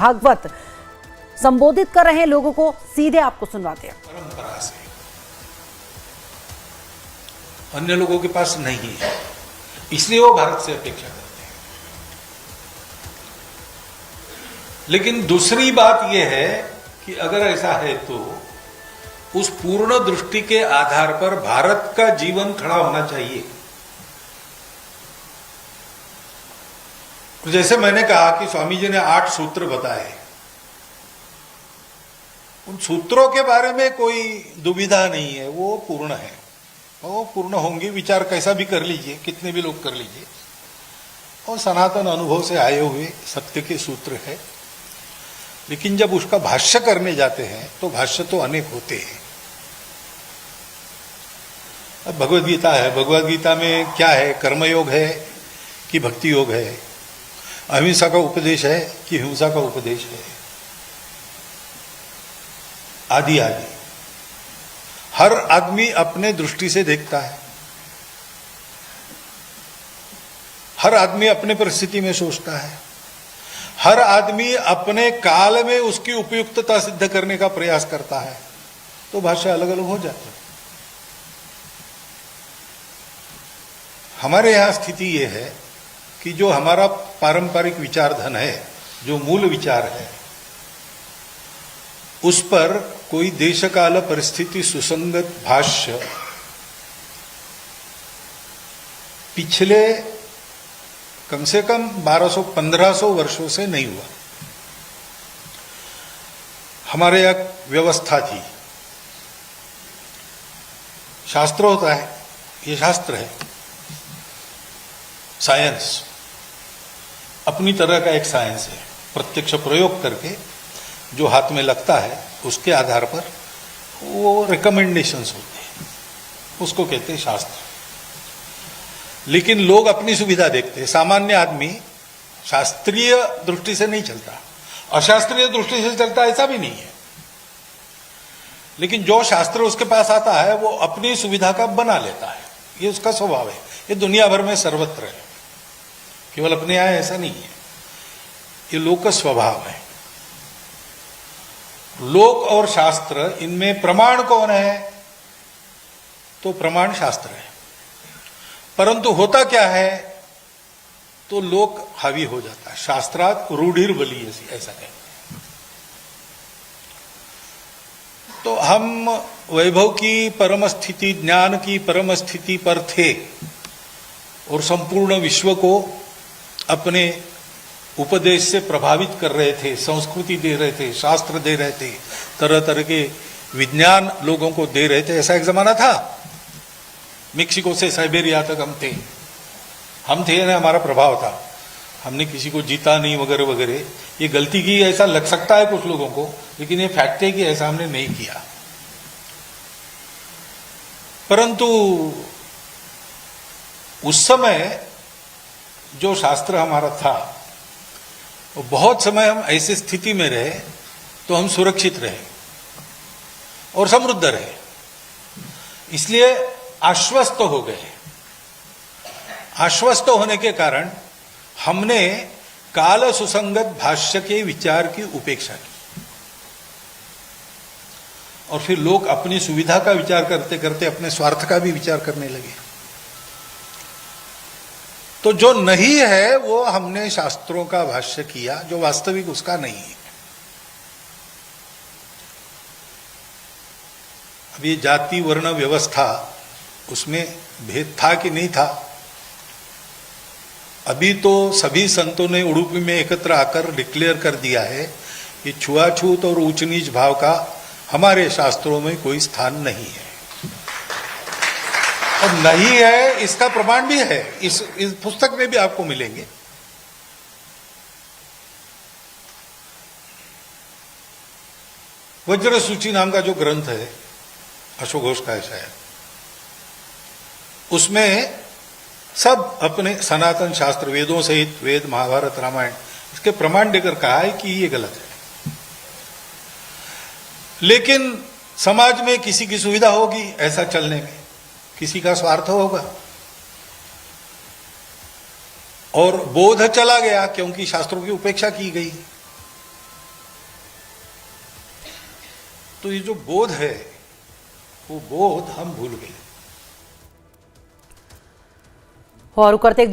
भागवत संबोधित कर रहे हैं लोगों को, सीधे आपको सुनवाते हैं। परंपरा से अन्य लोगों के पास नहीं है, इसलिए वो भारत से अपेक्षा करते हैं। लेकिन दूसरी बात यह है कि अगर ऐसा है तो उस पूर्ण दृष्टि के आधार पर भारत का जीवन खड़ा होना चाहिए। जैसे मैंने कहा कि स्वामी जी ने 8 सूत्र बताए, उन सूत्रों के बारे में कोई दुविधा नहीं है, वो पूर्ण है, वो पूर्ण होंगे। विचार कैसा भी कर लीजिए, कितने भी लोग कर लीजिए, और सनातन अनुभव से आए हुए सत्य के सूत्र है। लेकिन जब उसका भाष्य करने जाते हैं तो भाष्य तो अनेक होते हैं। अब भगवद गीता है, भगवद गीता में क्या है? कर्मयोग है कि भक्ति योग है? अहिंसा का उपदेश है कि हिंसा का उपदेश है? आदि आदि हर आदमी अपने दृष्टि से देखता है, हर आदमी अपने परिस्थिति में सोचता है, हर आदमी अपने काल में उसकी उपयुक्तता सिद्ध करने का प्रयास करता है, तो भाषा अलग अलग हो जाती है। हमारे यहां स्थिति यह है कि जो हमारा पारंपरिक विचार धन है, जो मूल विचार है, उस पर कोई देशकाल परिस्थिति सुसंगत भाष्य पिछले कम से कम 1200-1500 वर्षों से नहीं हुआ। हमारे यहां व्यवस्था थी, शास्त्र होता है, ये शास्त्र है, साइंस अपनी तरह का एक साइंस है। प्रत्यक्ष प्रयोग करके जो हाथ में लगता है उसके आधार पर वो रिकमेंडेशंस होते हैं, उसको कहते हैं शास्त्र। लेकिन लोग अपनी सुविधा देखते हैं। सामान्य आदमी शास्त्रीय दृष्टि से नहीं चलता, अशास्त्रीय दृष्टि से चलता, ऐसा भी नहीं है। लेकिन जो शास्त्र उसके पास आता है वो अपनी सुविधा का बना लेता है, ये उसका स्वभाव है। ये दुनिया भर में सर्वत्र है, केवल अपने यहाँ ऐसा नहीं है, ये लोक का स्वभाव है। लोक और शास्त्र, इनमें प्रमाण कौन है? तो प्रमाण शास्त्र है। परंतु होता क्या है? तो लोक हावी हो जाता है, शास्त्रात रूढ़िर बली, ऐसा कहते हैं। तो हम वैभव की परम स्थिति, ज्ञान की परम स्थिति पर थे और संपूर्ण विश्व को अपने उपदेश से प्रभावित कर रहे थे, संस्कृति दे रहे थे, शास्त्र दे रहे थे, तरह तरह के विज्ञान लोगों को दे रहे थे। ऐसा एक जमाना था। मेक्सिको से साइबेरिया तक हम थे ना, हमारा प्रभाव था। हमने किसी को जीता नहीं वगैरह वगैरह। ये गलती की ऐसा लग सकता है कुछ लोगों को, लेकिन ये फैक्ट है कि ऐसा हमने नहीं किया। परंतु उस समय जो शास्त्र हमारा था, तो बहुत समय हम ऐसी स्थिति में रहे तो हम सुरक्षित रहे और समृद्ध रहे, इसलिए आश्वस्त हो गए। आश्वस्त होने के कारण हमने काल सुसंगत भाष्य के विचार की उपेक्षा की, और फिर लोग अपनी सुविधा का विचार करते करते अपने स्वार्थ का भी विचार करने लगे। तो जो नहीं है वो हमने शास्त्रों का भाष्य किया, जो वास्तविक उसका नहीं है। अब ये जाति वर्ण व्यवस्था, उसमें भेद था कि नहीं था? अभी तो सभी संतों ने उडुपी में एकत्र आकर डिक्लेयर कर दिया है कि छुआछूत और ऊंच नीच भाव का हमारे शास्त्रों में कोई स्थान नहीं है। और नहीं है, इसका प्रमाण भी है, इस पुस्तक में भी आपको मिलेंगे। वज्र सूची नाम का जो ग्रंथ है, अशोक घोष का है शायद, उसमें सब अपने सनातन शास्त्र, वेदों सहित वेद, महाभारत, रामायण, इसके प्रमाण देकर कहा है कि ये गलत है। लेकिन समाज में किसी की सुविधा होगी ऐसा चलने में, किसी का स्वार्थ होगा, और बोध चला गया क्योंकि शास्त्रों की उपेक्षा की गई। तो ये जो बोध है वो बोध हम भूल गए। और करते एक